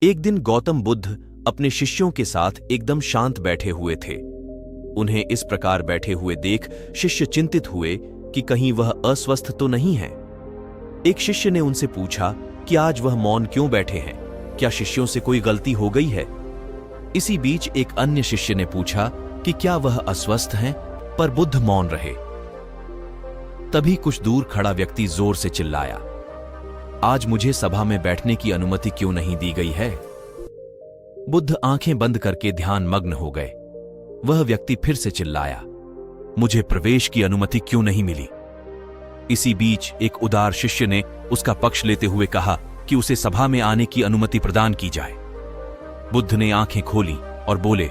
एक दिन गौतम बुद्ध अपने शिष्यों के साथ एकदम शांत बैठे हुए थे। उन्हें इस प्रकार बैठे हुए देख शिष्य चिंतित हुए कि कहीं वह अस्वस्थ तो नहीं है। एक शिष्य ने उनसे पूछा कि आज वह मौन क्यों बैठे हैं, क्या शिष्यों से कोई गलती हो गई है? इसी बीच एक अन्य शिष्य ने पूछा कि क्या वह अस्वस्थ हैं, पर बुद्ध मौन रहे। तभी कुछ दूर खड़ा व्यक्ति जोर से चिल्लाया, आज मुझे सभा में बैठने की अनुमति क्यों नहीं दी गई है? बुद्ध आंखें बंद करके ध्यान मग्न हो गए। वह व्यक्ति फिर से चिल्लाया, मुझे प्रवेश की अनुमति क्यों नहीं मिली? इसी बीच एक उदार शिष्य ने उसका पक्ष लेते हुए कहा कि उसे सभा में आने की अनुमति प्रदान की जाए। बुद्ध ने आंखें खोली और बोले,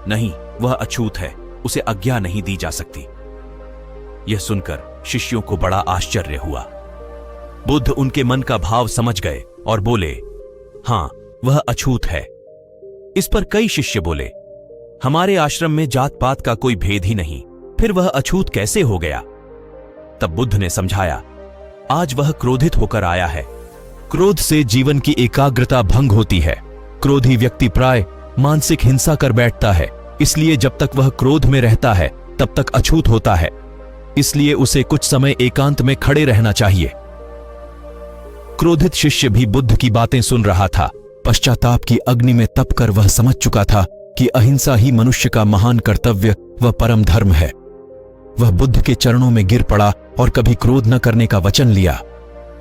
नहीं, वह अछूत है, उसे आज्ञा नहीं दी जा सकती। यह सुनकर शिष्यों को बड़ा आश्चर्य हुआ। बुद्ध उनके मन का भाव समझ गए और बोले, हां, वह अछूत है। इस पर कई शिष्य बोले, हमारे आश्रम में जात पात का कोई भेद ही नहीं, फिर वह अछूत कैसे हो गया? तब बुद्ध ने समझाया, आज वह क्रोधित होकर आया है। क्रोध से जीवन की एकाग्रता भंग होती है। क्रोधी व्यक्ति प्राय मानसिक हिंसा कर बैठता है, इसलिए जब तक वह क्रोध में रहता है तब तक अछूत होता है। इसलिए उसे कुछ समय एकांत में खड़े रहना चाहिए। क्रोधित शिष्य भी बुद्ध की बातें सुन रहा था। पश्चाताप की अग्नि में तपकर वह समझ चुका था कि अहिंसा ही मनुष्य का महान कर्तव्य व परम धर्म है। वह बुद्ध के चरणों में गिर पड़ा और कभी क्रोध न करने का वचन लिया।